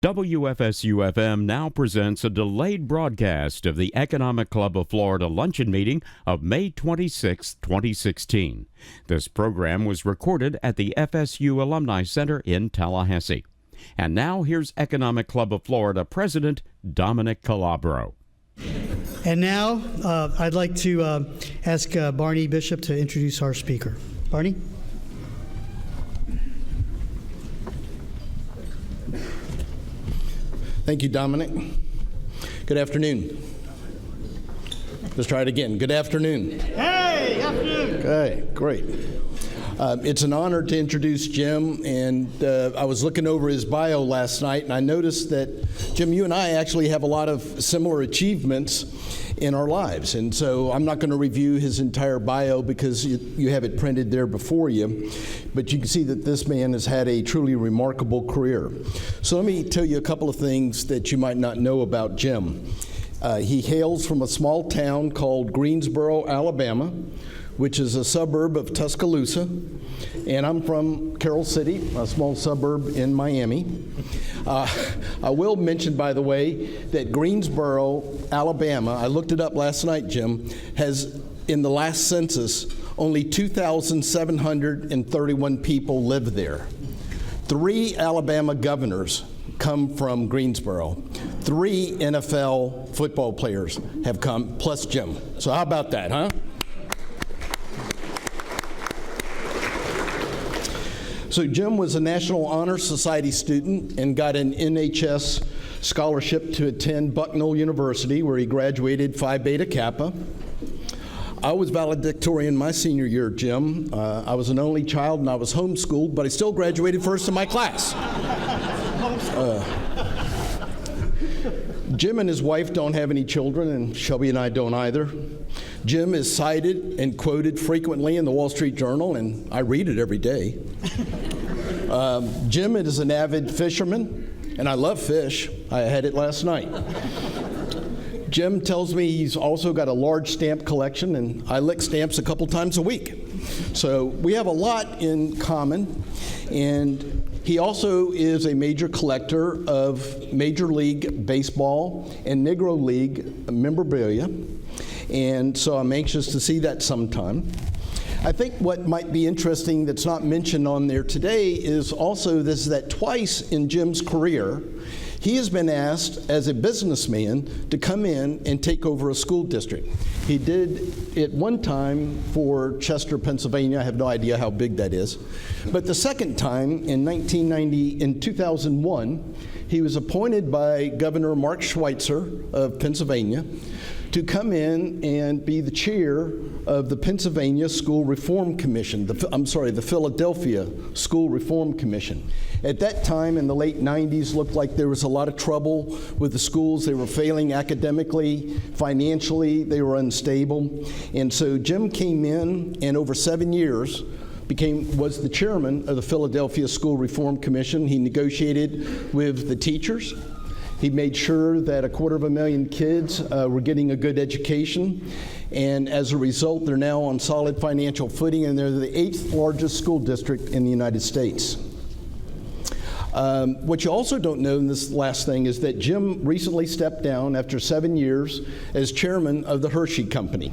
WFSU-FM now presents a delayed broadcast of the Economic Club of Florida luncheon meeting of May 26, 2016. This program was recorded at the FSU Alumni Center in Tallahassee. And now here's Economic Club of Florida President Dominic Calabro. And now I'd like to ask Barney Bishop to introduce our speaker. Barney? Thank you, Dominic. Good afternoon. Let's try it again. Good afternoon. Hey, afternoon. Okay, great. It's an honor to introduce Jim, and I was looking over his bio last night, and I noticed that, Jim, you and I actually have a lot of similar achievements in our lives, and so I'm not going to review his entire bio because you have it printed there before you, but you can see that this man has had a truly remarkable career. So let me tell you a couple of things that you might not know about Jim. He hails from a small town called Greensboro, Alabama, which is a suburb of Tuscaloosa, and I'm from Carroll City, a small suburb in Miami. I will mention, by the way, that Greensboro, Alabama, I looked it up last night, Jim, has, in the last census, only 2,731 people live there. 3 Alabama governors come from Greensboro. 3 NFL football players have come, plus Jim. So how about that, huh? So Jim was a National Honor Society student and got an NHS scholarship to attend Bucknell University, where he graduated Phi Beta Kappa. I was valedictorian my senior year, Jim. I was an only child and I was homeschooled, but I still graduated first in my class. Jim and his wife don't have any children, and Shelby and I don't either. Jim is cited and quoted frequently in the Wall Street Journal, and I read it every day. Jim is an avid fisherman, and I love fish. I had it last night. Jim tells me he's also got a large stamp collection, and I lick stamps a couple times a week. So we have a lot in common, and he also is a major collector of Major League Baseball and Negro League memorabilia, and so I'm anxious to see that sometime. I think what might be interesting that's not mentioned on there today is also this, that twice in Jim's career, he has been asked as a businessman to come in and take over a school district. He did it one time for Chester, Pennsylvania. I have no idea how big that is. But the second time, in 2001, he was appointed by Governor Mark Schweitzer of Pennsylvania to come in and be the chair of the Pennsylvania School Reform Commission, the Philadelphia School Reform Commission. At that time, in the late 90s, looked like there was a lot of trouble with the schools. They were failing academically, financially, they were unstable. And so Jim came in, and over 7 years, was the chairman of the Philadelphia School Reform Commission. He negotiated with the teachers. He made sure that 250,000 kids were getting a good education, and as a result, they're now on solid financial footing, and they're the 8th largest school district in the United States. What you also don't know in this last thing is that Jim recently stepped down after 7 years as chairman of the Hershey Company,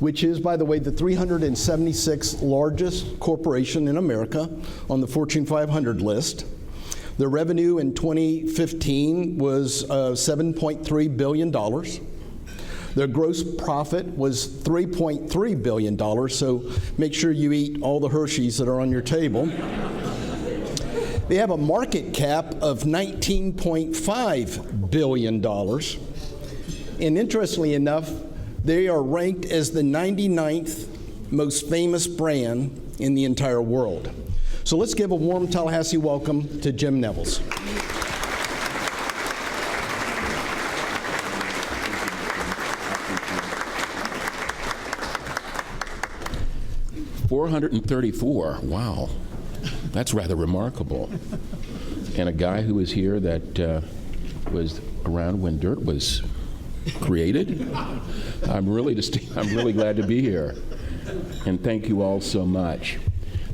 which is, by the way, the 376th largest corporation in America on the Fortune 500 list. The revenue in 2015 was $7.3 billion. Their gross profit was $3.3 billion, so make sure you eat all the Hershey's that are on your table. They have a market cap of $19.5 billion. And interestingly enough, they are ranked as the 99th most famous brand in the entire world. So let's give a warm Tallahassee welcome to Jim Nevels. $434, wow, that's rather remarkable. And a guy who was here that was around when dirt was created. I'm really glad to be here, and thank you all so much.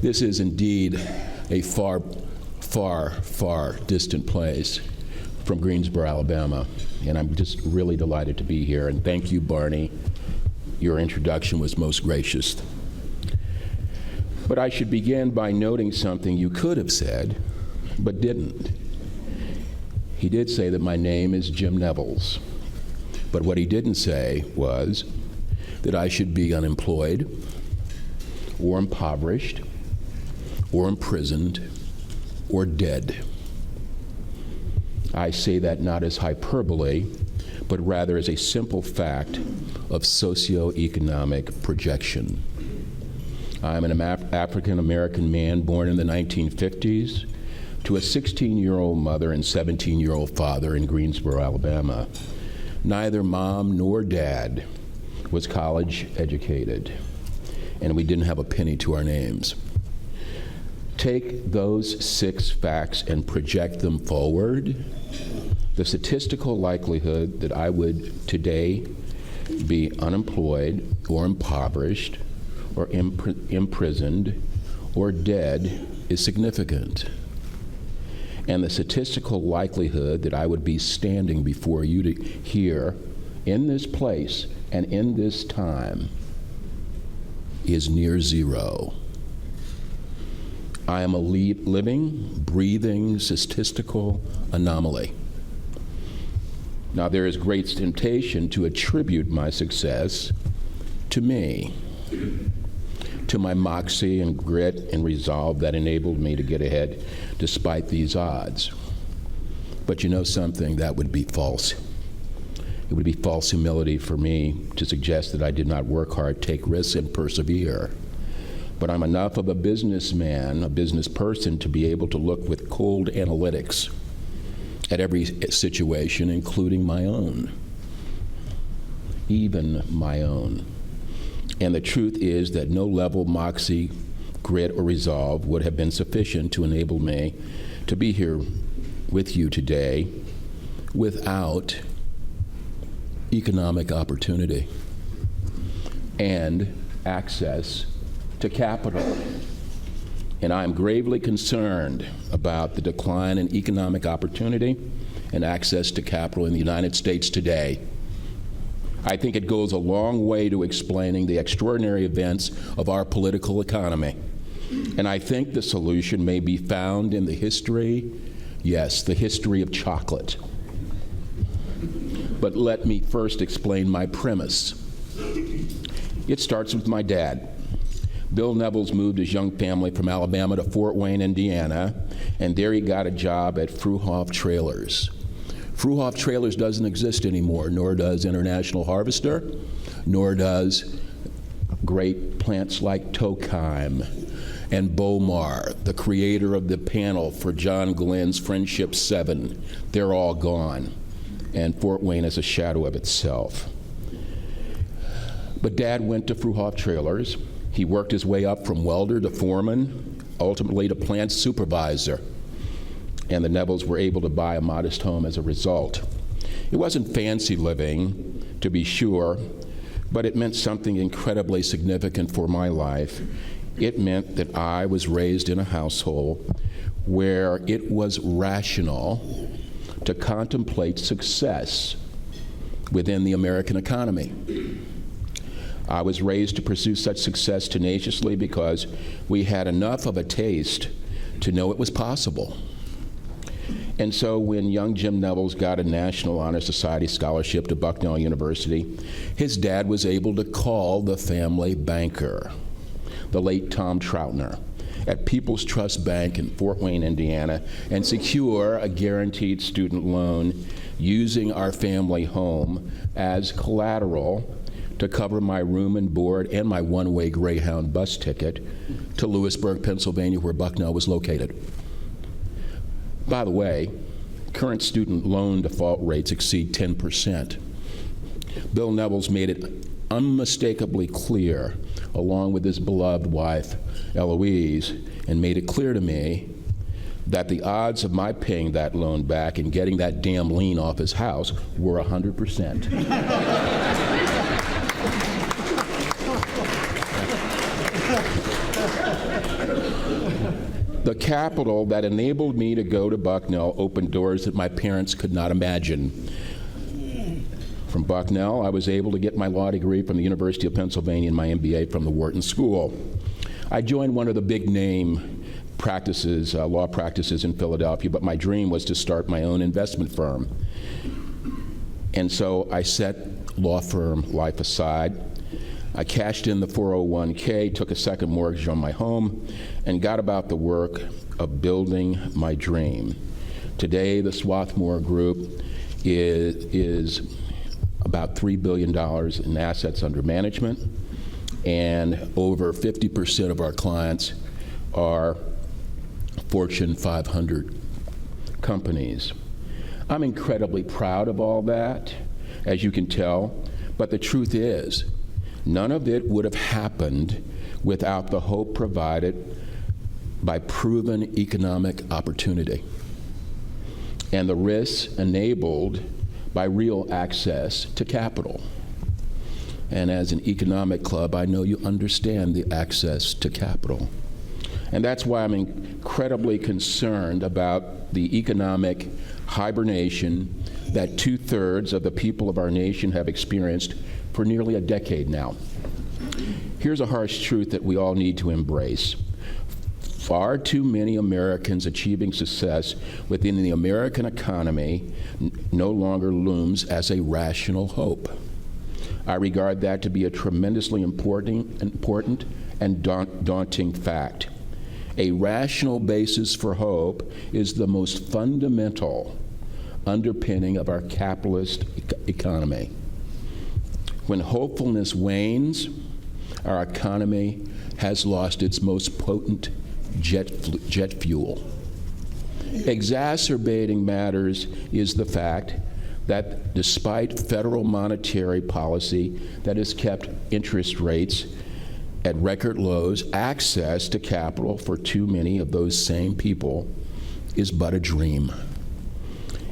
This is indeed a far, far, far distant place. from Greensboro, Alabama, and I'm just really delighted to be here. And thank you, Barney. Your introduction was most gracious. But I should begin by noting something you could have said, but didn't. He did say that my name is Jim Nevels, but what he didn't say was that I should be unemployed, or impoverished, or imprisoned, or dead. I say that not as hyperbole, but rather as a simple fact of socioeconomic projection. I'm an African-American man born in the 1950s to a 16-year-old mother and 17-year-old father in Greensboro, Alabama. Neither mom nor dad was college educated, and we didn't have a penny to our names. Take those 6 facts and project them forward. The statistical likelihood that I would today be unemployed or impoverished or imprisoned or dead is significant. And the statistical likelihood that I would be standing before you here in this place and in this time is near zero. I am a living, breathing, statistical anomaly. Now, there is great temptation to attribute my success to me, to my moxie and grit and resolve that enabled me to get ahead despite these odds. But you know something? That would be false. It would be false humility for me to suggest that I did not work hard, take risks, and persevere. But I'm enough of a businessman, a business person, to be able to look with cold analytics at every situation, including my own, even my own. And the truth is that no level of moxie, grit, or resolve would have been sufficient to enable me to be here with you today without economic opportunity and access to capital. And I am gravely concerned about the decline in economic opportunity and access to capital in the United States today. I think it goes a long way to explaining the extraordinary events of our political economy. And I think the solution may be found in the history, yes, the history of chocolate. But let me first explain my premise. It starts with my dad. Bill Nevels moved his young family from Alabama to Fort Wayne, Indiana, and there he got a job at Fruhoff Trailers. Fruhoff Trailers doesn't exist anymore, nor does International Harvester, nor does great plants like Tokheim and Bomar, the creator of the panel for John Glenn's Friendship 7. They're all gone, and Fort Wayne is a shadow of itself. But Dad went to Fruhoff Trailers. He worked his way up from welder to foreman, ultimately to plant supervisor. And the Nevels were able to buy a modest home as a result. It wasn't fancy living, to be sure, but it meant something incredibly significant for my life. It meant that I was raised in a household where it was rational to contemplate success within the American economy. I was raised to pursue such success tenaciously because we had enough of a taste to know it was possible. And so when young Jim Nevels got a National Honor Society scholarship to Bucknell University, his dad was able to call the family banker, the late Tom Troutner, at People's Trust Bank in Fort Wayne, Indiana, and secure a guaranteed student loan using our family home as collateral to cover my room and board and my one-way Greyhound bus ticket to Lewisburg, Pennsylvania, where Bucknell was located. By the way, current student loan default rates exceed 10%. Bill Nevels made it unmistakably clear, along with his beloved wife, Eloise, and made it clear to me that the odds of my paying that loan back and getting that damn lien off his house were 100%. The capital that enabled me to go to Bucknell opened doors that my parents could not imagine. From Bucknell, I was able to get my law degree from the University of Pennsylvania and my MBA from the Wharton School. I joined one of the big name practices, law practices in Philadelphia, but my dream was to start my own investment firm. And so I set law firm life aside. I cashed in the 401k, took a second mortgage on my home, and got about the work of building my dream. Today, the Swarthmore Group is about $3 billion in assets under management, and over 50% of our clients are Fortune 500 companies. I'm incredibly proud of all that, as you can tell, but the truth is, none of it would have happened without the hope provided by proven economic opportunity and the risks enabled by real access to capital. And as an economic club, I know you understand the access to capital. And that's why I'm incredibly concerned about the economic hibernation that 2/3 of the people of our nation have experienced for nearly a decade now. Here's a harsh truth that we all need to embrace. Far too many Americans achieving success within the American economy no longer looms as a rational hope. I regard that to be a tremendously important and daunting fact. A rational basis for hope is the most fundamental underpinning of our capitalist economy. When hopefulness wanes, our economy has lost its most potent jet fuel. Exacerbating matters is the fact that despite federal monetary policy that has kept interest rates at record lows, access to capital for too many of those same people is but a dream.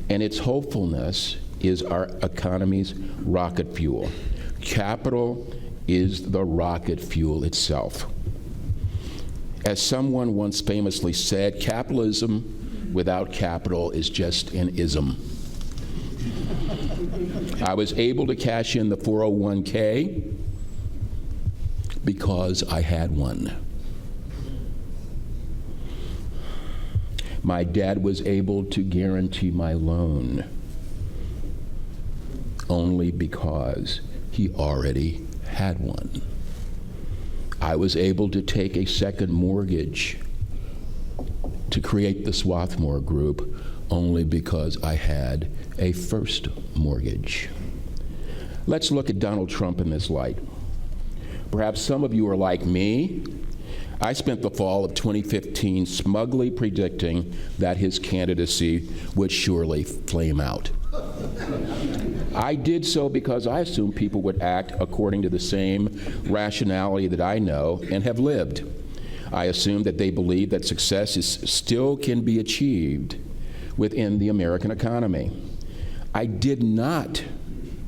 And its hopefulness is our economy's rocket fuel. Capital is the rocket fuel itself. As someone once famously said, capitalism without capital is just an ism. I was able to cash in the 401k because I had one. My dad was able to guarantee my loan only because he already had one. I was able to take a second mortgage to create the Swarthmore Group only because I had a first mortgage. Let's look at Donald Trump in this light. Perhaps some of you are like me. I spent the fall of 2015 smugly predicting that his candidacy would surely flame out. I did so because I assumed people would act according to the same rationality that I know and have lived. I assumed that they believe that success still can be achieved within the American economy. I did not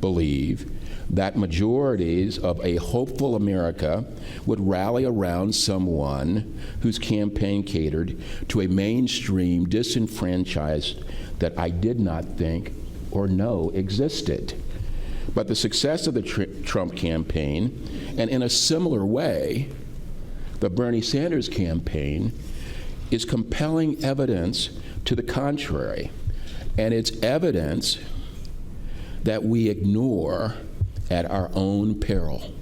believe that majorities of a hopeful America would rally around someone whose campaign catered to a mainstream disenfranchised that I did not think or know existed. But the success of the Trump campaign, and in a similar way, the Bernie Sanders campaign, is compelling evidence to the contrary. And it's evidence that we ignore at our own peril.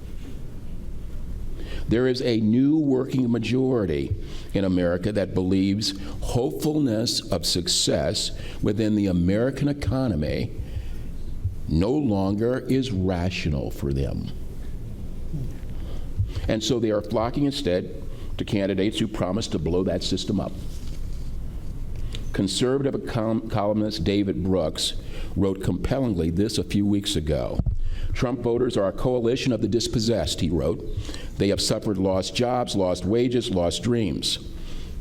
There is a new working majority in America that believes hopefulness of success within the American economy no longer is rational for them. And so they are flocking instead to candidates who promise to blow that system up. Conservative columnist David Brooks wrote compellingly this a few weeks ago. Trump voters are a coalition of the dispossessed, he wrote. They have suffered lost jobs, lost wages, lost dreams.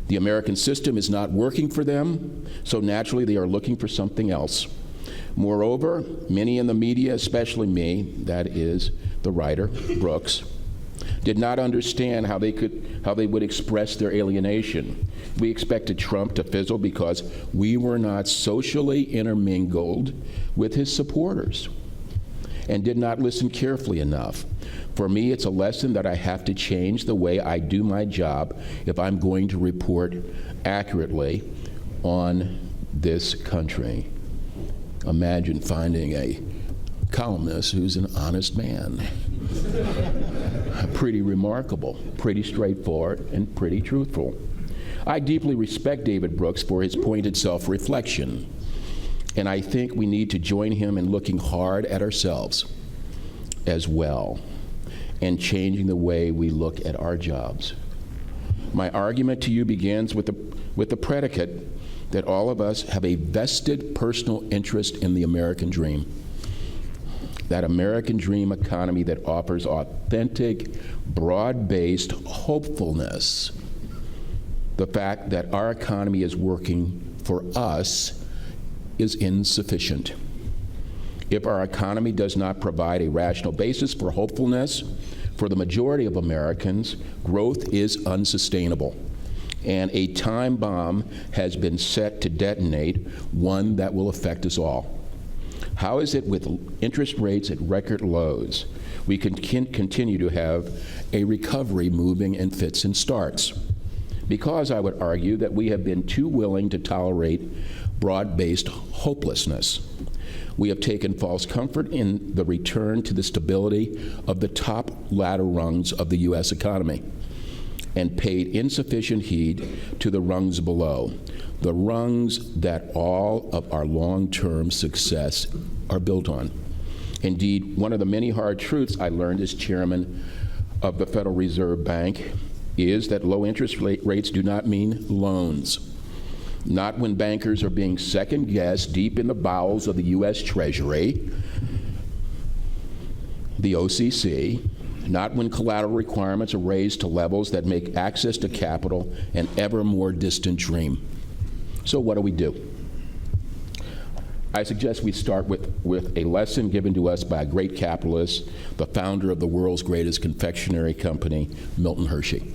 The American system is not working for them, so naturally they are looking for something else. Moreover, many in the media, especially me, that is the writer, Brooks, did not understand how they would express their alienation. We expected Trump to fizzle because we were not socially intermingled with his supporters and did not listen carefully enough. For me, it's a lesson that I have to change the way I do my job if I'm going to report accurately on this country. Imagine finding a columnist who's an honest man. Pretty remarkable, pretty straightforward, and pretty truthful. I deeply respect David Brooks for his pointed self-reflection, and I think we need to join him in looking hard at ourselves as well and changing the way we look at our jobs. My argument to you begins with the predicate that all of us have a vested personal interest in the American dream. That American dream economy that offers authentic, broad-based hopefulness. The fact that our economy is working for us is insufficient. If our economy does not provide a rational basis for hopefulness, for the majority of Americans, growth is unsustainable. And a time bomb has been set to detonate, one that will affect us all. How is it with interest rates at record lows, we can continue to have a recovery moving in fits and starts? Because I would argue that we have been too willing to tolerate broad-based hopelessness. We have taken false comfort in the return to the stability of the top ladder rungs of the U.S. economy and paid insufficient heed to the rungs below, the rungs that all of our long-term success are built on. Indeed, one of the many hard truths I learned as chairman of the Federal Reserve Bank is that low interest rates do not mean loans. Not when bankers are being second-guessed deep in the bowels of the U.S. Treasury, the OCC, not when collateral requirements are raised to levels that make access to capital an ever more distant dream. So what do? I suggest we start with a lesson given to us by a great capitalist, the founder of the world's greatest confectionery company, Milton Hershey.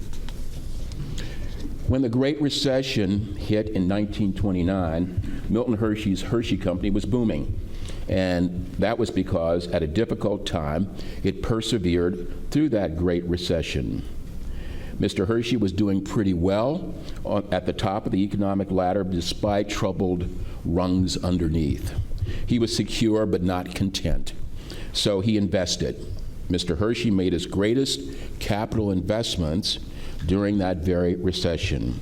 When the Great Recession hit in 1929, Milton Hershey's Hershey Company was booming. And that was because at a difficult time, it persevered through that Great Recession. Mr. Hershey was doing pretty well at the top of the economic ladder despite troubled rungs underneath. He was secure but not content, so he invested. Mr. Hershey made his greatest capital investments during that very recession,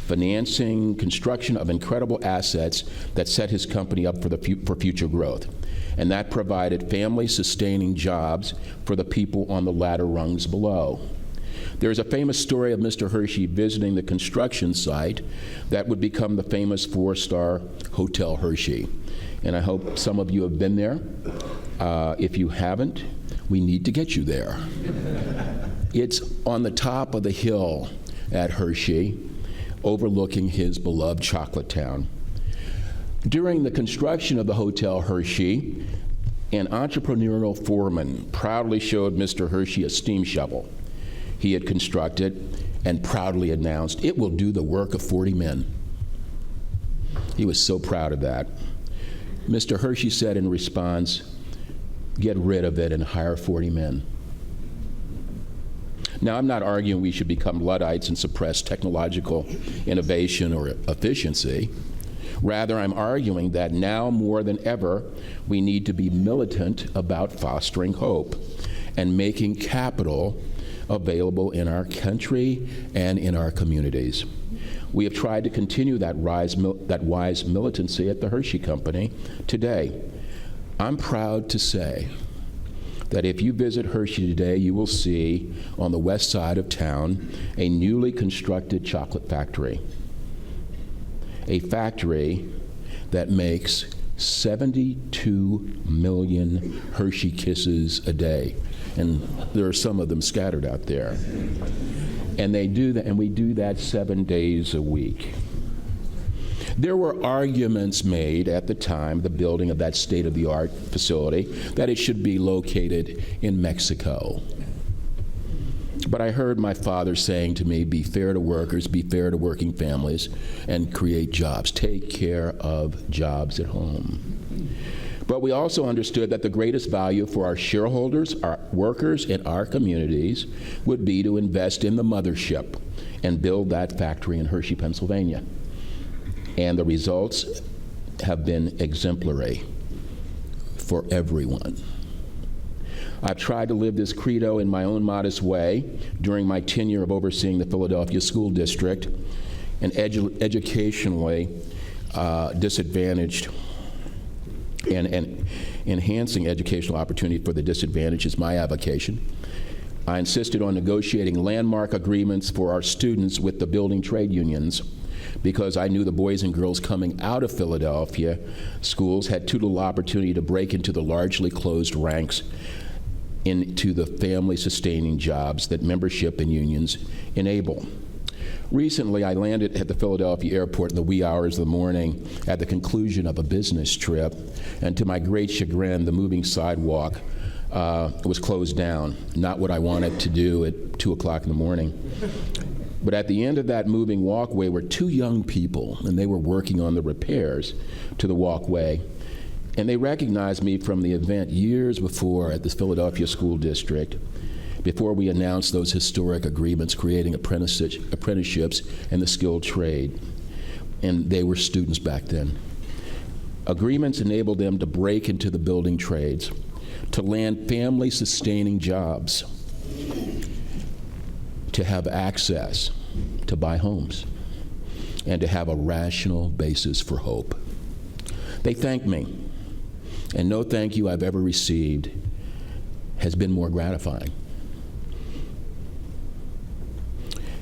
financing construction of incredible assets that set his company up for future growth. And that provided family-sustaining jobs for the people on the ladder rungs below. There's a famous story of Mr. Hershey visiting the construction site that would become the famous four-star Hotel Hershey. And I hope some of you have been there. If you haven't, we need to get you there. It's on the top of the hill at Hershey, overlooking his beloved chocolate town. During the construction of the Hotel Hershey, an entrepreneurial foreman proudly showed Mr. Hershey a steam shovel he had constructed and proudly announced, "It will do the work of 40 men." He was so proud of that. Mr. Hershey said in response, "Get rid of it and hire 40 men." Now, I'm not arguing we should become Luddites and suppress technological innovation or efficiency. Rather, I'm arguing that now more than ever, we need to be militant about fostering hope and making capital available in our country and in our communities. We have tried to continue that wise militancy at the Hershey Company today. I'm proud to say that if you visit Hershey today, you will see on the west side of town a newly constructed chocolate factory. A factory that makes 72 million Hershey Kisses a day. And there are some of them scattered out there. And they do that, and we do that 7 days a week. There were arguments made at the time of the building of that state-of-the-art facility that it should be located in Mexico. But I heard my father saying to me, be fair to workers, be fair to working families, and create jobs. Take care of jobs at home. But we also understood that the greatest value for our shareholders, our workers, and our communities would be to invest in the mothership and build that factory in Hershey, Pennsylvania. And the results have been exemplary for everyone. I've tried to live this credo in my own modest way during my tenure of overseeing the Philadelphia School District, and educationally disadvantaged and enhancing educational opportunity for the disadvantaged is my avocation. I insisted on negotiating landmark agreements for our students with the building trade unions, because I knew the boys and girls coming out of Philadelphia schools had too little opportunity to break into the largely closed ranks into the family-sustaining jobs that membership in unions enable. Recently, I landed at the Philadelphia airport in the wee hours of the morning at the conclusion of a business trip, and to my great chagrin, the moving sidewalk was closed down. Not what I wanted to do at 2 o'clock in the morning. But at the end of that moving walkway were two young people, and they were working on the repairs to the walkway. And they recognized me from the event years before at the Philadelphia School District, before we announced those historic agreements creating apprenticeships and the skilled trade. And they were students back then. Agreements enabled them to break into the building trades, to land family-sustaining jobs, to have access to buy homes, and to have a rational basis for hope. They thanked me, and no thank you I've ever received has been more gratifying.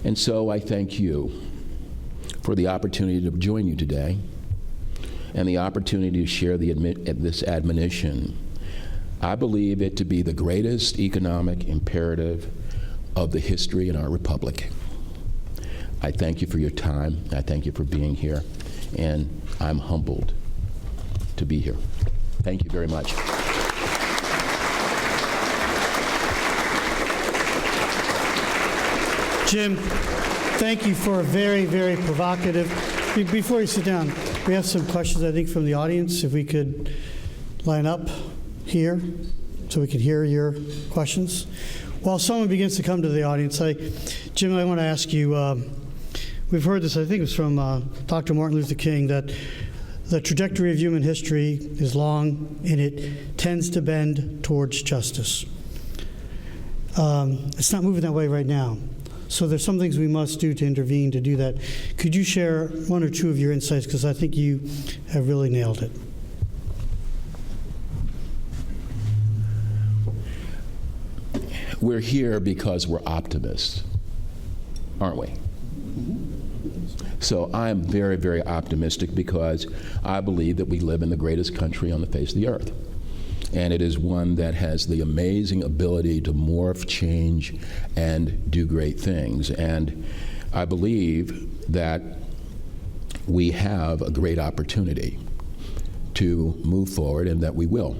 And so I thank you for the opportunity to join you today and the opportunity to share this admonition. I believe it to be the greatest economic imperative of the history in our republic. I thank you for your time. I thank you for being here, and I'm humbled to be here. Thank you very much. Jim, thank you for a very, very provocative. Before you sit down, we have some questions, I think, from the audience. If we could line up here so we could hear your questions. While someone begins to come to the audience, Jim, I want to ask you, we've heard this, I think it was from Dr. Martin Luther King, that the trajectory of human history is long and it tends to bend towards justice. It's not moving that way right now. So there's some things we must do to intervene to do that. Could you share one or two of your insights? Because I think you have really nailed it. We're here because we're optimists, aren't we? So I'm very, very optimistic because I believe that we live in the greatest country on the face of the earth. And it is one that has the amazing ability to morph, change, and do great things. And I believe that we have a great opportunity to move forward, and that we will.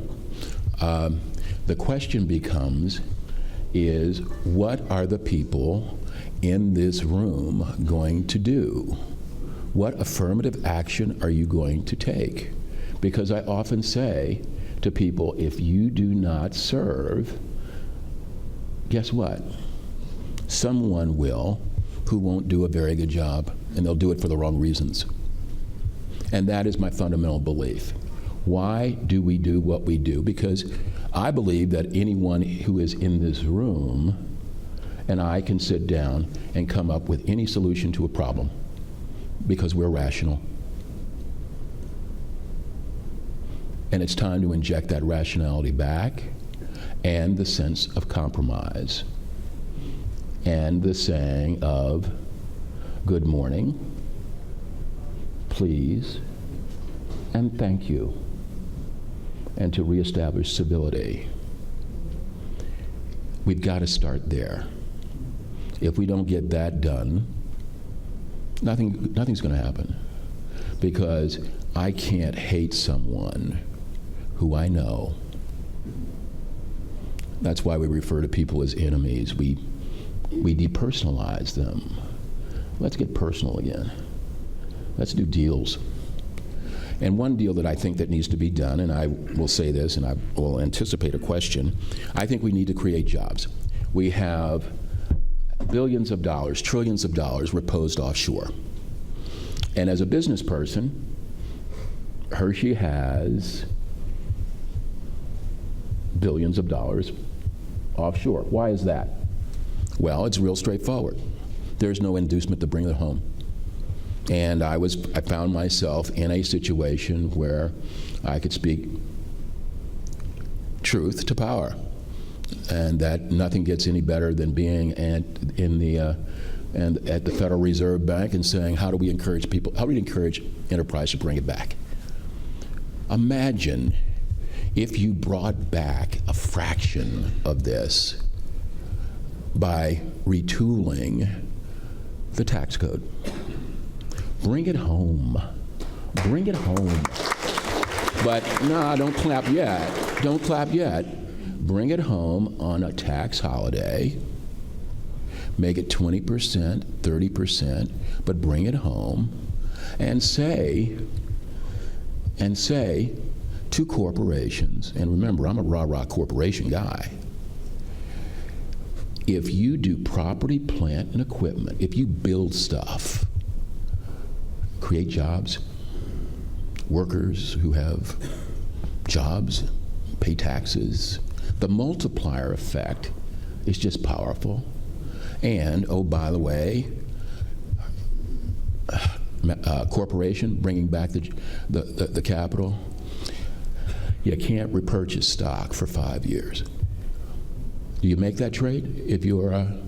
The question becomes, is what are the people in this room going to do? What affirmative action are you going to take? Because I often say to people, if you do not serve, guess what? Someone will who won't do a very good job, and they'll do it for the wrong reasons. And that is my fundamental belief. Why do we do what we do? Because I believe that anyone who is in this room and I can sit down and come up with any solution to a problem because we're rational. And it's time to inject that rationality back, and the sense of compromise, and the saying of good morning, please, and thank you, and to reestablish civility. We've got to start there. If we don't get that done, nothing's going to happen, because I can't hate someone who I know. That's why we refer to people as enemies. We we depersonalize them. Let's get personal again. Let's do deals. And one deal that I think that needs to be done, and I will say this, and I will anticipate a question, I think we need to create jobs. We have billions of dollars, trillions of dollars reposed offshore. And as a business person, Hershey has billions of dollars offshore. Why is that? Well, it's real straightforward. There's no inducement to bring it home. And I found myself in a situation where I could speak truth to power, and that nothing gets any better than being at the Federal Reserve Bank and saying, how do we encourage enterprise to bring it back? Imagine if you brought back a fraction of this by retooling the tax code. Bring it home. Bring it home. But no, don't clap yet. Don't clap yet. Bring it home on a tax holiday. Make it 20%, 30%, but bring it home and say to corporations, and remember, I'm a rah-rah corporation guy, if you do property, plant, and equipment, if you build stuff, create jobs, workers who have jobs, pay taxes, the multiplier effect is just powerful. And, oh, by the way, corporation bringing back the capital, you can't repurchase stock for 5 years. Do you make that trade if you're a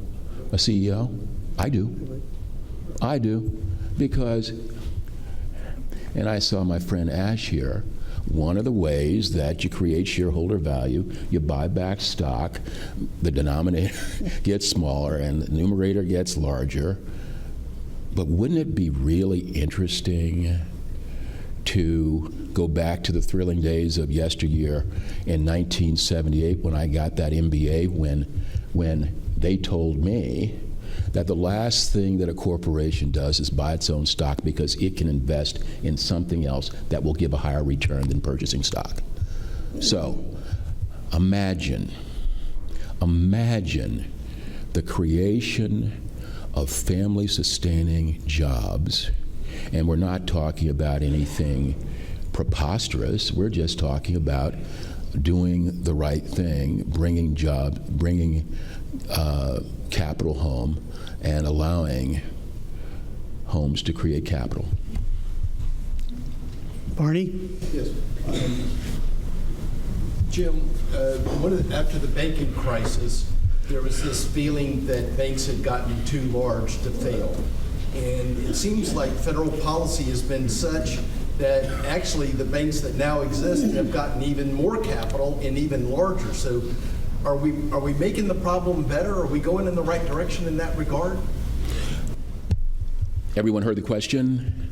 CEO? I do. I do. Because, and I saw my friend Ash here, one of the ways that you create shareholder value, you buy back stock, the denominator gets smaller and the numerator gets larger. But wouldn't it be really interesting to go back to the thrilling days of yesteryear in 1978 when I got that MBA, when they told me that the last thing that a corporation does is buy its own stock because it can invest in something else that will give a higher return than purchasing stock. So imagine the creation of family-sustaining jobs, and we're not talking about anything preposterous. We're just talking about doing the right thing, bringing jobs, bringing capital home, and allowing homes to create capital. Barney? Yes. Jim, after the banking crisis, there was this feeling that banks had gotten too large to fail. And it seems like federal policy has been such that actually the banks that now exist have gotten even more capital and even larger. So are we making the problem better? Are we going in the right direction in that regard? Everyone heard the question?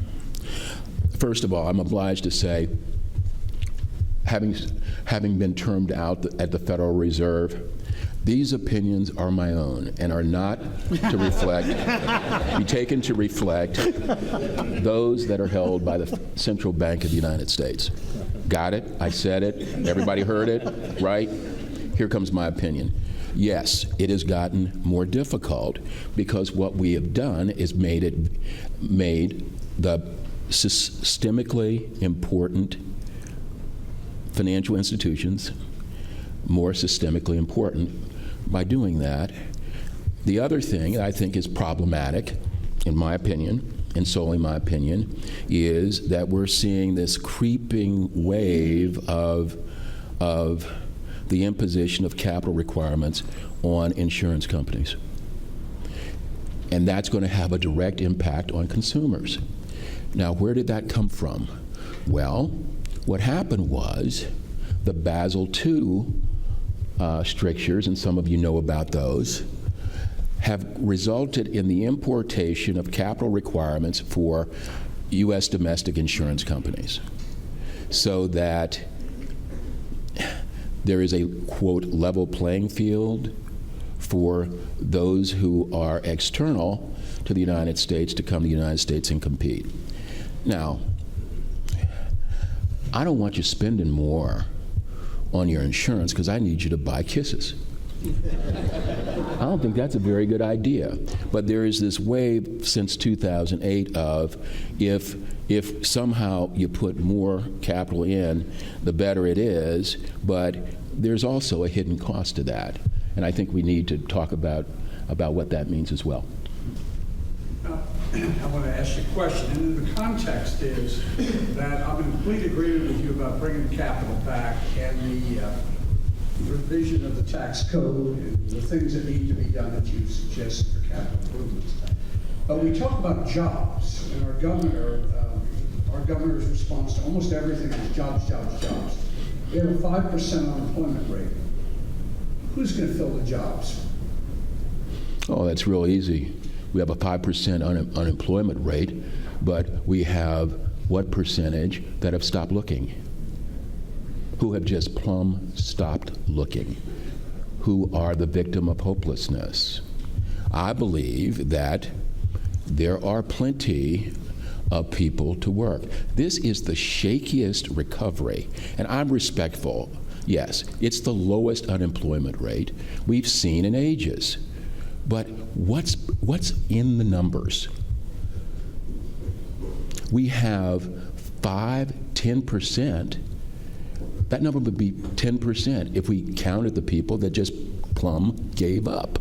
First of all, I'm obliged to say, having been termed out at the Federal Reserve, these opinions are my own and are not to be taken to reflect those that are held by the Central Bank of the United States. Got it? I said it. Everybody heard it, right? Here comes my opinion. Yes, it has gotten more difficult because what we have done is made the systemically important financial institutions more systemically important by doing that. The other thing I think is problematic, in my opinion, and solely my opinion, is that we're seeing this creeping wave of the imposition of capital requirements on insurance companies. And that's going to have a direct impact on consumers. Now, where did that come from? Well, what happened was the Basel II strictures, and some of you know about those, have resulted in the importation of capital requirements for U.S. domestic insurance companies, so that there is a, quote, level playing field for those who are external to the United States to come to the United States and compete. Now, I don't want you spending more on your insurance because I need you to buy kisses. I don't think that's a very good idea. But there is this wave since 2008 of if somehow you put more capital in, the better it is, but there's also a hidden cost to that. And I think we need to talk about what that means as well. I want to ask you a question, and then the context is that I'm in complete agreement with you about bringing the capital back and the revision of the tax code and the things that need to be done that you suggest for capital improvements. But we talk about jobs, and our governor's response to almost everything is jobs, jobs, jobs. We have a 5% unemployment rate. Who's going to fill the jobs? Oh, that's real easy. We have a 5% unemployment rate, but we have what percentage that have stopped looking? Who have just plumb stopped looking? Who are the victim of hopelessness? I believe that there are plenty of people to work. This is the shakiest recovery, and I'm respectful. Yes, it's the lowest unemployment rate we've seen in ages. But what's in the numbers? We have 10%. That number would be 10% if we counted the people that just plumb gave up.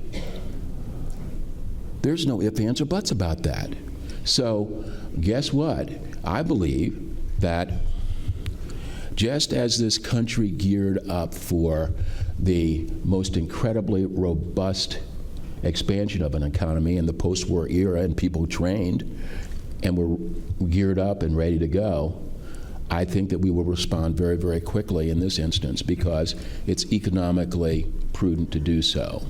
There's no ifs, ands, or buts about that. So guess what? I believe that just as this country geared up for the most incredibly robust expansion of an economy in the post-war era, and people trained and were geared up and ready to go, I think that we will respond very, very quickly in this instance because it's economically prudent to do so.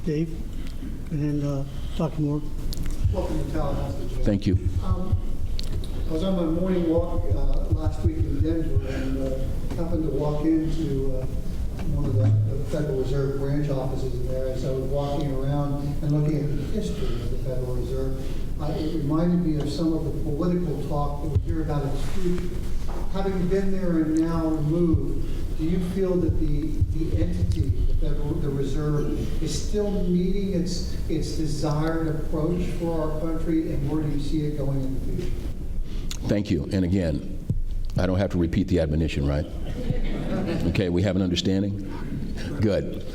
Dave, and then Dr. Moore. Welcome to Tallahassee, Jim. Thank you. I was on my morning walk last week in Denver and happened to walk into one of the Federal Reserve branch offices in there. As I was walking around and looking at the history of the Federal Reserve, it reminded me of some of the political talk that we hear about its future. Having been there and now removed, do you feel that the entity, the Reserve, is still meeting its desired approach for our country, and where do you see it going in the future? Thank you. And again, I don't have to repeat the admonition, right? Okay, we have an understanding? Good.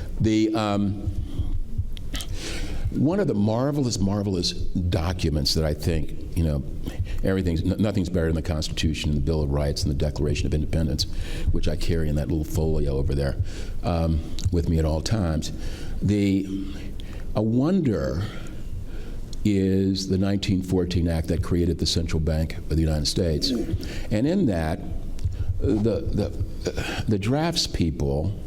One of the marvelous documents that I think, nothing's better than the Constitution and the Bill of Rights and the Declaration of Independence, which I carry in that little folio over there with me at all times. A wonder is the 1914 Act that created the Central Bank of the United States. And in that, the drafts people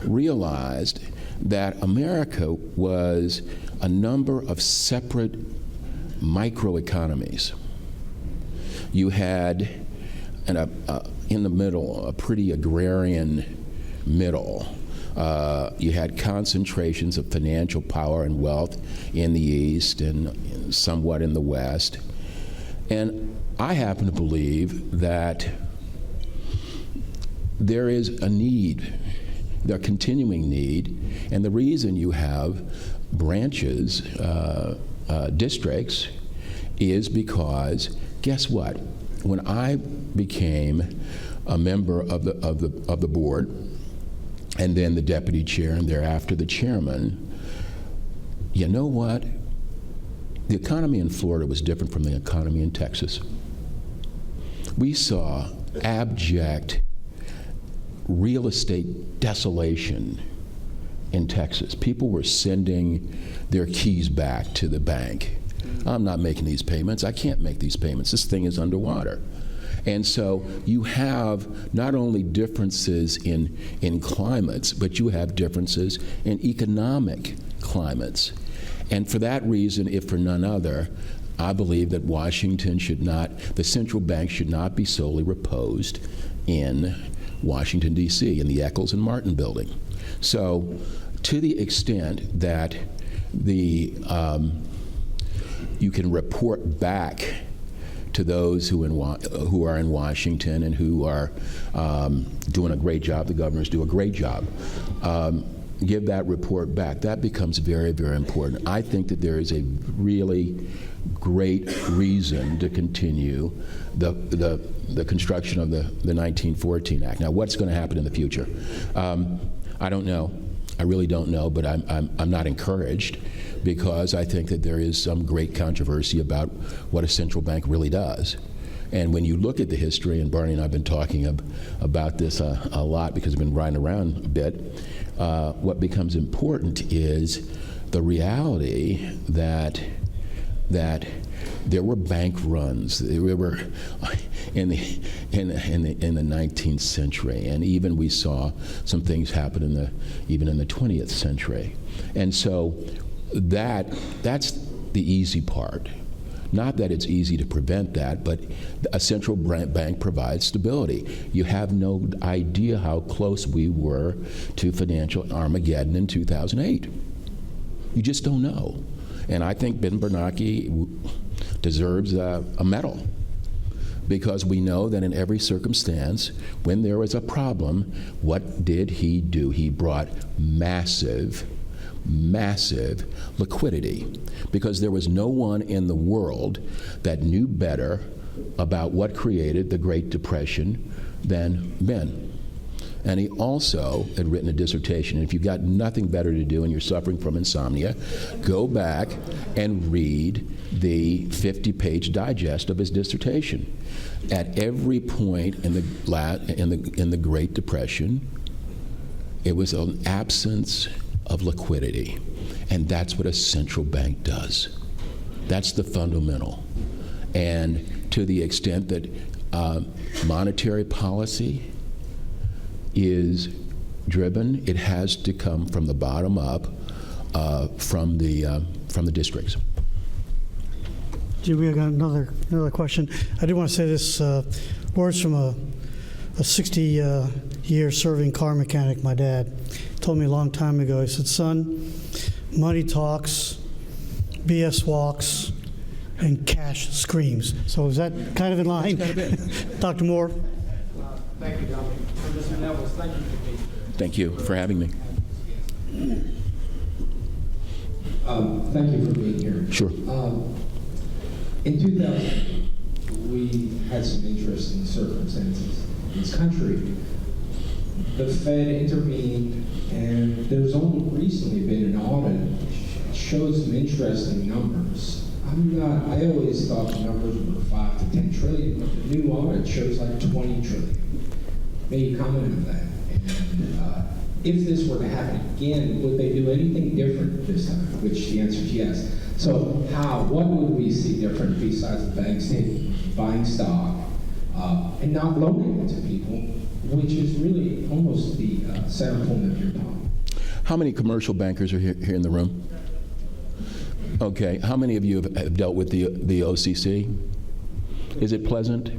realized that America was a number of separate microeconomies. You had in the middle a pretty agrarian middle. You had concentrations of financial power and wealth in the East and somewhat in the West. And I happen to believe that there is a need, a continuing need, and the reason you have branches, districts, is because, guess what? When I became a member of the board, and then the deputy chair, and thereafter the chairman, you know what? The economy in Florida was different from the economy in Texas. We saw abject real estate desolation in Texas. People were sending their keys back to the bank. I'm not making these payments. I can't make these payments. This thing is underwater. And so you have not only differences in climates, but you have differences in economic climates. And for that reason, if for none other, I believe that Washington should not, the central bank should not be solely reposed in Washington, D.C., in the Eccles and Martin building. So to the extent that you can report back to those who are in Washington and who are doing a great job, the governors do a great job, give that report back. That becomes very, very important. I think that there is a really great reason to continue the construction of the 1914 Act. Now, what's going to happen in the future? I don't know. I really don't know, but I'm not encouraged, because I think that there is some great controversy about what a central bank really does. And when you look at the history, and Barney and I have been talking about this a lot because we've been riding around a bit, what becomes important is the reality that there were bank runs. There were in the 19th century, and even we saw some things happen even in the 20th century. And so that's the easy part. Not that it's easy to prevent that, but a central bank provides stability. You have no idea how close we were to financial Armageddon in 2008. You just don't know. And I think Ben Bernanke deserves a medal, because we know that in every circumstance, when there was a problem, what did he do? He brought massive liquidity, because there was no one in the world that knew better about what created the Great Depression than Ben. And he also had written a dissertation. And if you've got nothing better to do and you're suffering from insomnia, go back and read the 50-page digest of his dissertation. At every point in the Great Depression, it was an absence of liquidity. And that's what a central bank does. That's the fundamental. And to the extent that monetary policy is driven, it has to come from the bottom up, from the districts. Gee, we got another question. I do want to say this, words from a 60-year serving car mechanic, my dad. Told me a long time ago, he said, son, money talks, BS walks, and cash screams. So is that kind of in line? Dr. Moore? Thank you, Dominic. Mr. Nevels, thank you for being here. Thank you for having me. Thank you for being here. Sure. In 2000, we had some interesting circumstances in this country. The Fed intervened, and there's only recently been an audit which shows some interesting numbers. I always thought the numbers were 5 to 10 trillion, but the new audit shows like 20 trillion. May you comment on that? And if this were to happen again, would they do anything different this time? Which the answer is yes. So what would we see different besides the banks buying stock and not loaning it to people, which is really almost the center point of your talk? How many commercial bankers are here in the room? Okay. How many of you have dealt with the OCC? Is it pleasant?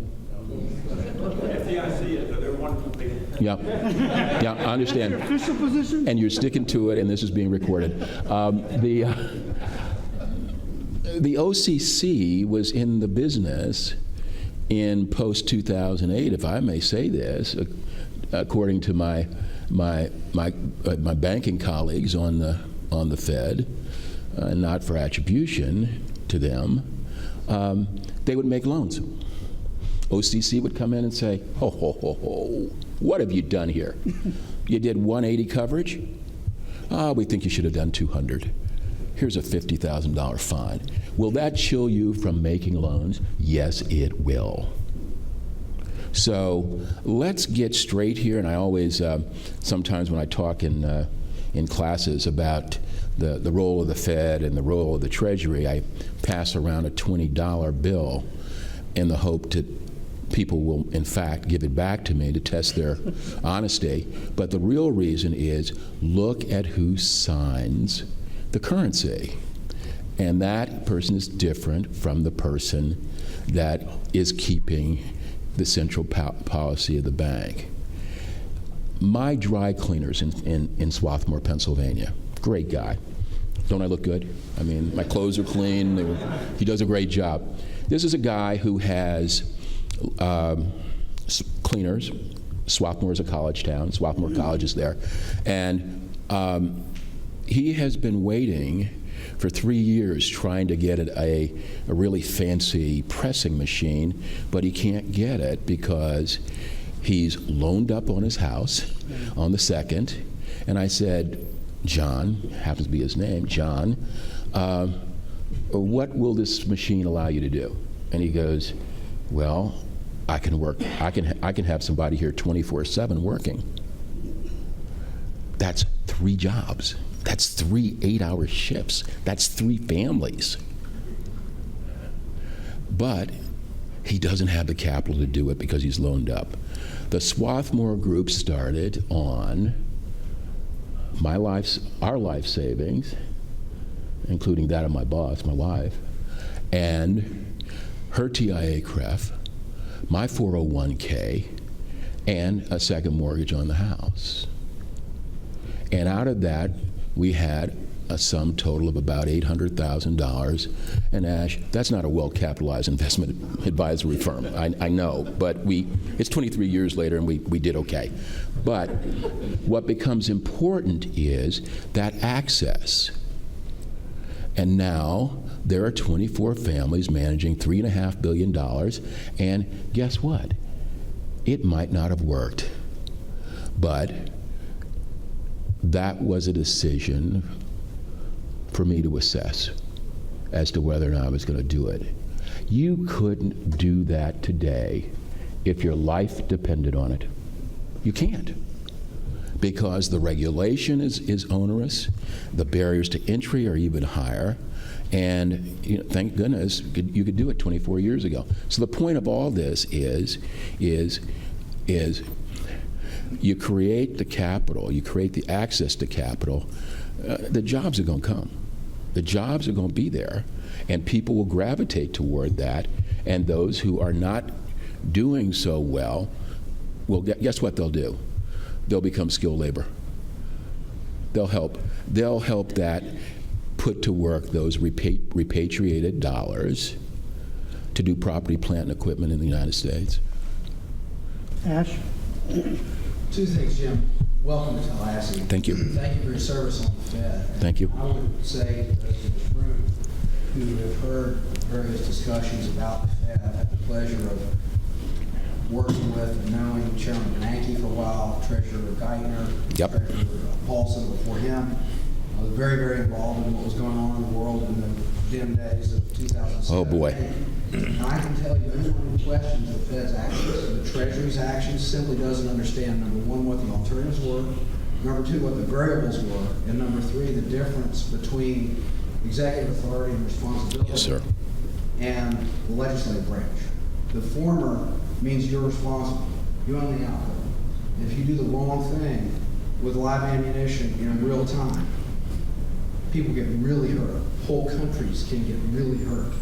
Yeah, yeah, I understand. Official position? And you're sticking to it, and this is being recorded. The OCC was in the business in post-2008, if I may say this, according to my banking colleagues on the Fed, not for attribution to them, they would make loans. OCC would come in and say, ho, ho, ho, ho, what have you done here? You did 180 coverage? We think you should have done 200. Here's a $50,000 fine. Will that chill you from making loans? Yes, it will. So let's get straight here, and I always, sometimes when I talk in classes about the role of the Fed and the role of the Treasury, I pass around a $20 bill in the hope that people will, in fact, give it back to me to test their honesty. But the real reason is look at who signs the currency. And that person is different from the person that is keeping the central policy of the bank. my dry cleaners in Swarthmore, Pennsylvania, great guy. Don't I look good? I mean, my clothes are clean. He does a great job. This is a guy who has cleaners. Swarthmore is a college town. Swarthmore College is there. And he has been waiting for 3 years trying to get a really fancy pressing machine, but he can't get it because he's loaned up on his house on the 2nd. And I said, John, happens to be his name, John, what will this machine allow you to do? And he goes, well, I can work. I can have somebody here 24/7 working. That's 3 jobs. That's 3 8-hour shifts. That's 3 families. But he doesn't have the capital to do it because he's loaned up. The Swarthmore group started on our life savings, including that of my boss, my wife, and her TIA-CREF, my 401k, and a second mortgage on the house. And out of that, we had a sum total of about $800,000. And Ash, that's not a well-capitalized investment advisory firm. I know, but it's 23 years later and we did okay. But what becomes important is that access. And now there are 24 families managing $3.5 billion. And guess what? It might not have worked, but that was a decision for me to assess as to whether or not I was going to do it. You couldn't do that today if your life depended on it. You can't, because the regulation is onerous, the barriers to entry are even higher, and thank goodness you could do it 24 years ago. So the point of all this is you create the capital, you create the access to capital, the jobs are going to come. The jobs are going to be there, and people will gravitate toward that, and those who are not doing so well, guess what they'll do? They'll become skilled labor. They'll help that put to work those repatriated dollars to do property, plant, and equipment in the United States. Ash? 2 things, Jim. Welcome to Tallahassee. Thank you. Thank you for your service on the Fed. Thank you. I would say to those in this room who have heard various discussions about the Fed, I've had the pleasure of working with and knowing Chairman Bernanke for a while, Treasurer Geithner, Yep. Treasurer Paulson before him. I was very, very involved in what was going on in the world in the dim days of 2007. Oh, boy. And I can tell you, anyone who questions the Fed's actions, the Treasury's actions, simply doesn't understand, number one, what the alternatives were, number two, what the variables were, and number three, the difference between executive authority and responsibility Yes, sir. and the legislative branch. The former means you're responsible. You own the outcome. And if you do the wrong thing with live ammunition in real time, people get really hurt. Whole countries can get really hurt.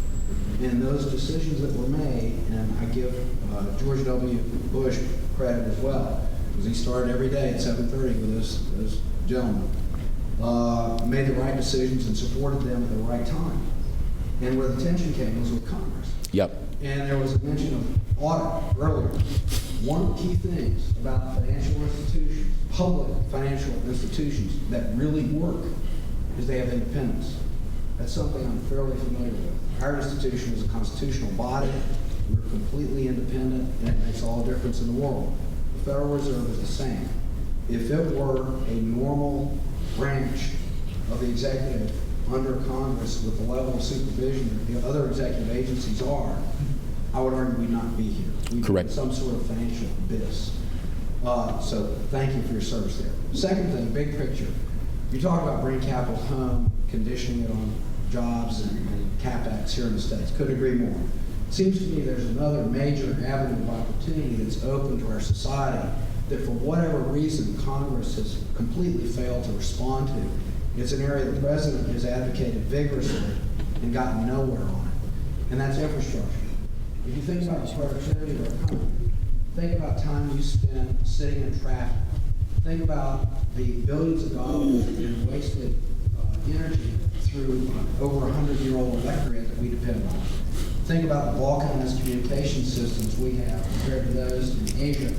And those decisions that were made, and I give George W. Bush credit as well, because he started every day at 7:30 with those gentlemen, made the right decisions and supported them at the right time. And where the tension came was with Congress. Yep. And there was a mention of audit earlier. One of the key things about financial institutions, public financial institutions that really work, is they have independence. That's something I'm fairly familiar with. Our institution is a constitutional body. We're completely independent, and it makes all the difference in the world. The Federal Reserve is the same. If it were a normal branch of the executive under Congress with the level of supervision that the other executive agencies are, I would argue we'd not be here. We'd Correct. be in some sort of financial abyss. So thank you for your service there. Second thing, big picture. You talk about bringing capital home, conditioning it on jobs and CapEx here in the States. Couldn't agree more. It seems to me there's another major avenue of opportunity that's open to our society that for whatever reason Congress has completely failed to respond to. It's an area the President has advocated vigorously and gotten nowhere on it, and that's infrastructure. If you think about the productivity of our economy, think about time you spend sitting in traffic Think about the billions of dollars in wasted energy through over 100-year-old electric that we depend on. Think about the volcanized communication systems we have compared to those in Asia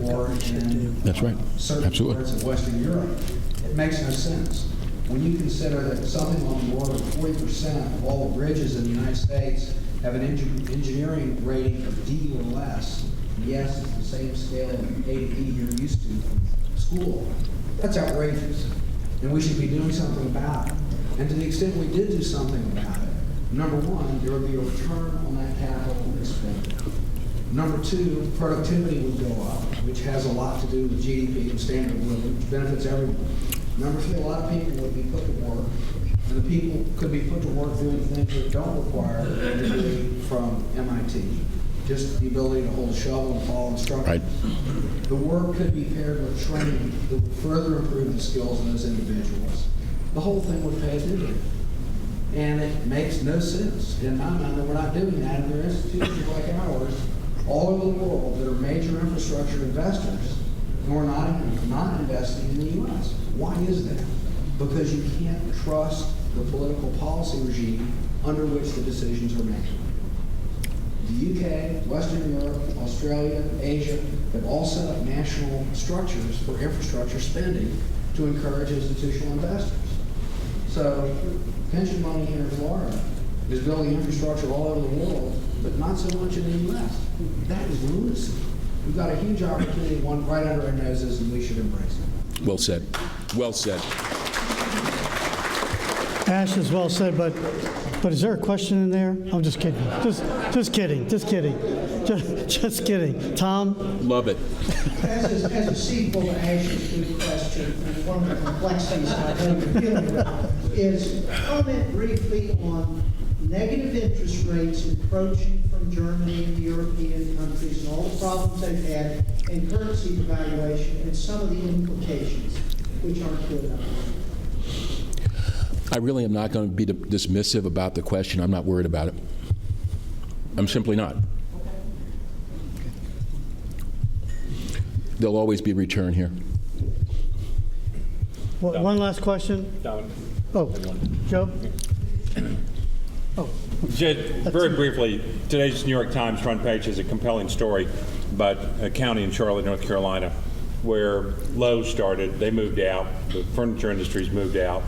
or in That's right. certain Absolutely. parts of Western Europe. It makes no sense. When you consider that something on the order of 40% of all the bridges in the United States have an engineering rating of D or less, and yes, it's the same scale of A to E you're used to from school, that's outrageous. And we should be doing something about it. And to the extent we did do something about it, number one, there would be a return on that capital expenditure. Number two, productivity would go up, which has a lot to do with GDP and standard of living, which benefits everyone. Number three, a lot of people would be put to work, and the people could be put to work doing things that don't require a degree from MIT, just the ability to hold a shovel and follow instructions. Right. The work could be paired with training that would further improve the skills of those individuals. The whole thing would pay a dividend. And it makes no sense in my mind that we're not doing that. And there are institutions like ours all over the world that are major infrastructure investors who are not investing in the U.S. Why is that? Because you can't trust the political policy regime under which the decisions are made. The UK, Western Europe, Australia, Asia have all set up national structures for infrastructure spending to encourage institutional investors. So pension money here in Florida is building infrastructure all over the world, but not so much in the U.S. That is lunacy. We've got a huge opportunity, one right under our noses, and we should embrace it. Well said. Well said. Ash is well said, but is there a question in there? I'm just kidding. Just kidding. Just kidding. Tom? Love it. As a sequel to Ash's good question, and one of the complexities I know you're dealing with, is comment briefly on negative interest rates encroaching from Germany and the European countries and all the problems they've had in currency devaluation and some of the implications, which aren't good enough. I really am not going to be dismissive about the question. I'm not worried about it. I'm simply not. There'll always be return here. One last question. Oh, Joe? Jed, very briefly, today's New York Times front page has a compelling story about a county in Charlotte, North Carolina, where Lowe's started. They moved out. The furniture industry's moved out.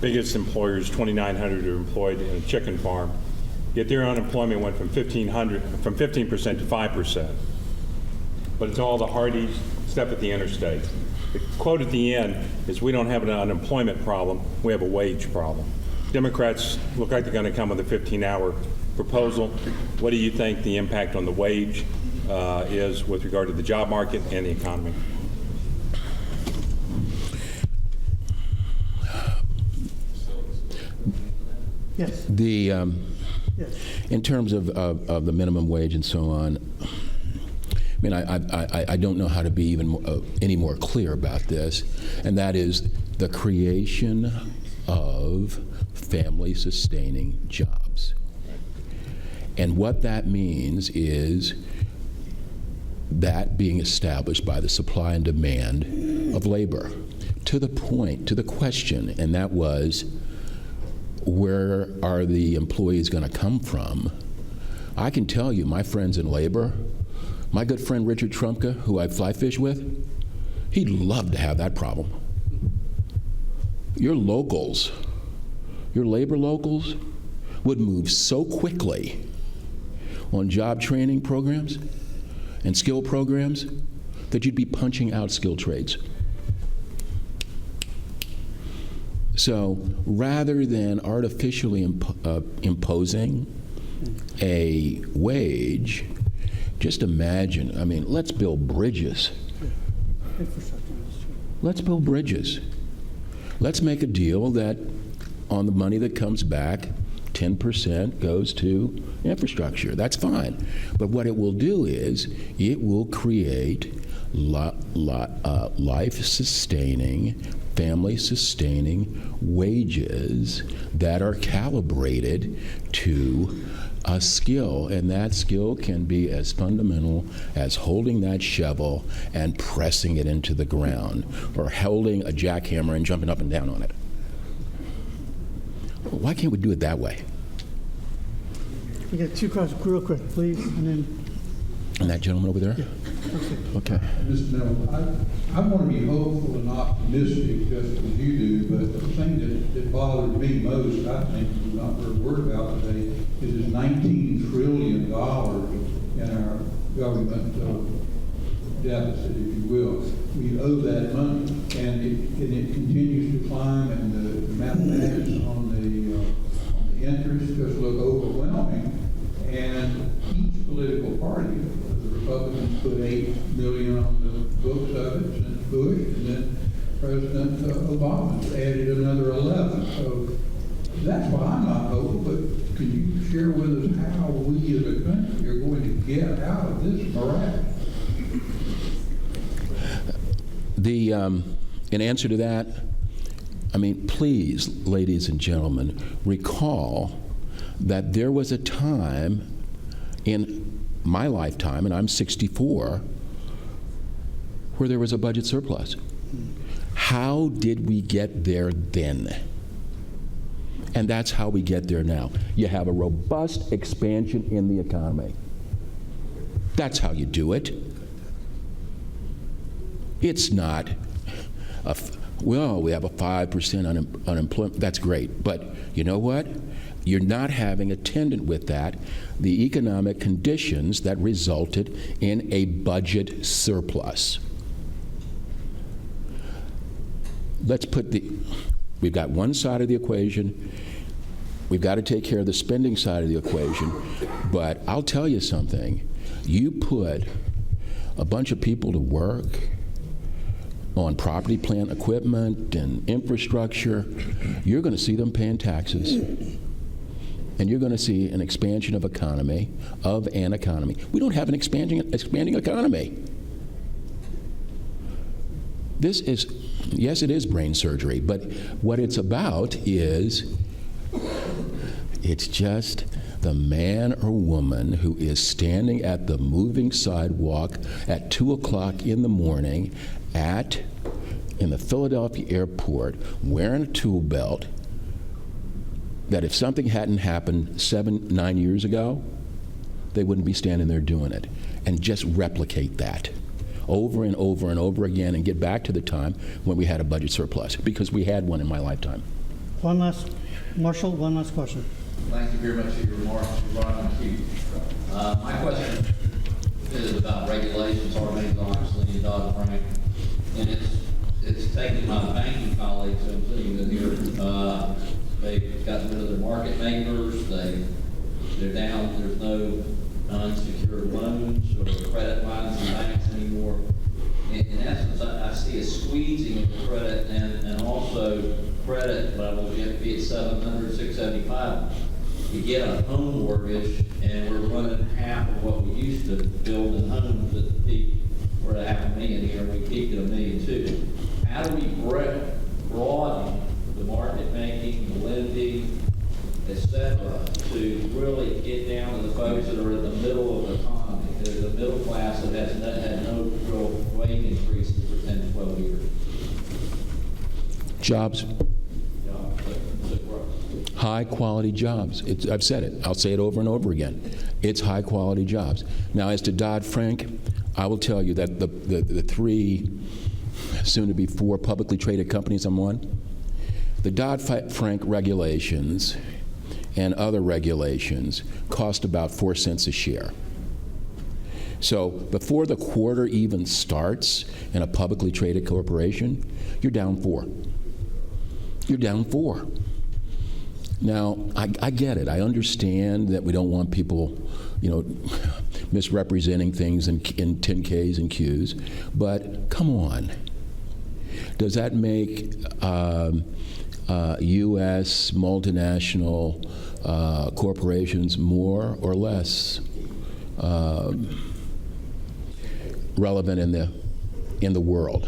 Biggest employers, 2,900 are employed in a chicken farm. Yet their unemployment went from 15% to 5%. But it's all the Hardee's stuff at the interstate. The quote at the end is, "We don't have an unemployment problem, we have a wage problem." Democrats look like they're going to come with a 15-hour proposal. What do you think the impact on the wage is with regard to the job market and the economy? Yes. In terms of the minimum wage and so on, I mean, I don't know how to be even any more clear about this, and that is the creation of family-sustaining jobs. And what that means is that being established by the supply and demand of labor. To the question, and that was, where are the employees going to come from? I can tell you, my friends in labor, my good friend Richard Trumka, who I fly fish with, he'd love to have that problem. Your locals, your labor locals, would move so quickly on job training programs and skill programs that you'd be punching out skilled trades. So rather than artificially imposing a wage, just imagine, I mean, let's build bridges. Let's build bridges. Let's make a deal that on the money that comes back, 10% goes to infrastructure. That's fine. But what it will do is it will create life-sustaining, family-sustaining wages that are calibrated to a skill, and that skill can be as fundamental as holding that shovel and pressing it into the ground, or holding a jackhammer and jumping up and down on it. Why can't we do it that way? We got two questions, real quick, please, and then. And that gentleman over there? Okay. Mr. Neville, I want to be hopeful and optimistic just as you do, but the thing that bothers me most, I think we've not heard a word about today, is this $19 trillion in our government deficit, if you will. We owe that money, and it continues to climb, and the mathematics on the interest just look overwhelming. And each political party, the Republicans put $8 million on the books of it since Bush, and then President Obama added another 11. So that's why I'm not hopeful. But can you share with us how we as a country are going to get out of this morass? In answer to that, I mean, please, ladies and gentlemen, recall that there was a time in my lifetime, and I'm 64, where there was a budget surplus. How did we get there then? And that's how we get there now. You have a robust expansion in the economy. That's how you do it. It's not, well, we have a 5% unemployment. That's great. But you know what? You're not having attendant with that the economic conditions that resulted in a budget surplus. We've got one side of the equation. We've got to take care of the spending side of the equation. But I'll tell you something. You put a bunch of people to work on property, plant, equipment, and infrastructure, you're going to see them paying taxes. And you're going to see an expansion of an economy. We don't have an expanding economy. This is, yes, it is brain surgery, but what it's about is, it's just the man or woman who is standing at the moving sidewalk at 2 o'clock in the morning in the Philadelphia airport wearing a tool belt, that if something hadn't happened 7-9 years ago, they wouldn't be standing there doing it. And just replicate that over and over and over again and get back to the time when we had a budget surplus, because we had one in my lifetime. Marshall, one last question. Thank you very much for your remarks, my question is about regulations, Sarbanes-Oxley, Dodd-Frank, and it's taking my banking colleagues who I'm sitting with here. They've gotten rid of their market makers. They're down. There's no unsecured loans or credit lines in banks anymore. In essence, I see a squeezing of the credit and also credit levels. You have to be at 700, 675 to get a home mortgage, and we're running half of what we used to build in homes at the peak. We're at $500,000 here. We peaked at $1.2 million. How do we broaden the market making, the lending, etc., to really get down to the folks that are in the middle of the economy? There's a middle class that has had no real wage increases for 10 to 12 years. Jobs. High quality jobs. I've said it. I'll say it over and over again. It's high quality jobs. Now, as to Dodd-Frank, I will tell you that the 3, soon to be 4 publicly traded companies I'm on, the Dodd-Frank regulations and other regulations cost about 4 cents a share. So before the quarter even starts in a publicly traded corporation, you're down 4. You're down 4. Now, I get it. I understand that we don't want people, misrepresenting things in 10Ks and Qs, but come on. Does that make U.S. multinational corporations more or less relevant in the in the world.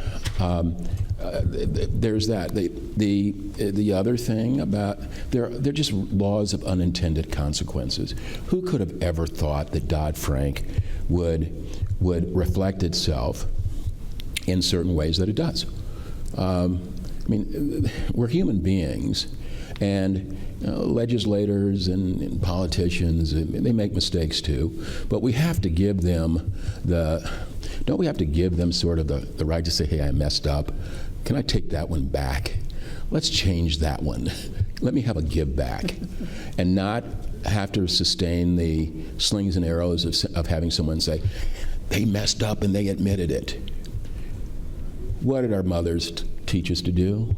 There's that. The other thing about they're just laws of unintended consequences. Who could have ever thought that Dodd-Frank would reflect itself in certain ways that it does? I mean, we're human beings, and legislators and politicians, they make mistakes too, but we have to give them don't we have to give them sort of the right to say, hey, I messed up. Can I take that one back? Let's change that one. Let me have a give back and not have to sustain the slings and arrows of having someone say, they messed up and they admitted it. What did our mothers teach us to do?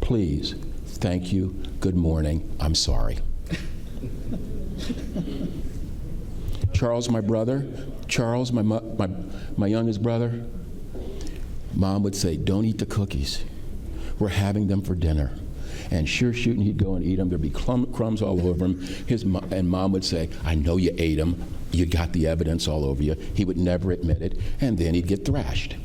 Please, thank you, good morning, I'm sorry. Charles, my brother, Charles, my youngest brother, Mom would say, don't eat the cookies. We're having them for dinner. And sure shooting, he'd go and eat them. There'd be crumbs all over him. And Mom would say, I know you ate them. You got the evidence all over you. He would never admit it. And then he'd get thrashed.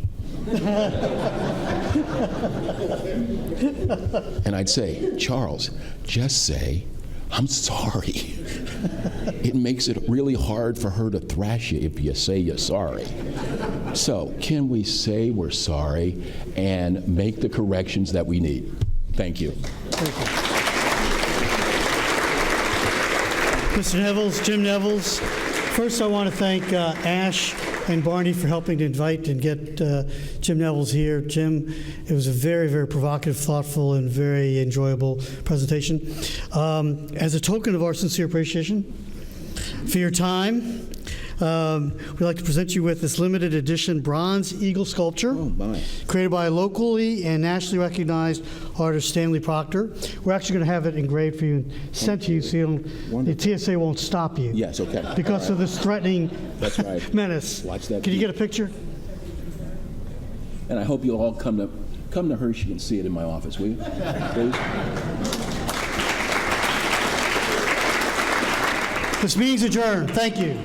And I'd say, Charles, just say, I'm sorry. It makes it really hard for her to thrash you if you say you're sorry. So, can we say we're sorry and make the corrections that we need? Thank you. Thank you. Mr. Nevels, Jim Nevels. First, I want to thank Ash and Barney for helping to invite and get Jim Nevels here. Jim, it was a very, very provocative, thoughtful, and very enjoyable presentation. As a token of our sincere appreciation for your time, we'd like to present you with this limited edition bronze eagle sculpture created by locally and nationally recognized artist Stanley Proctor. We're actually going to have it engraved for you and sent to you so the TSA won't stop you. Yes, okay. Because of this threatening menace. Watch that. Can you get a picture? And I hope you'll all come to Hershey and see it in my office, will you? Please. This meeting's adjourned. Thank you.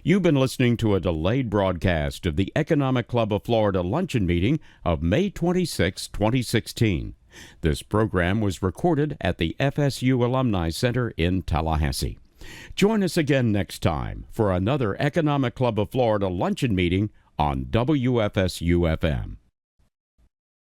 You've been listening to a delayed broadcast of the Economic Club of Florida luncheon meeting of May 26, 2016. This program was recorded at the FSU Alumni Center in Tallahassee. Join us again next time for another Economic Club of Florida luncheon meeting on WFSU-FM.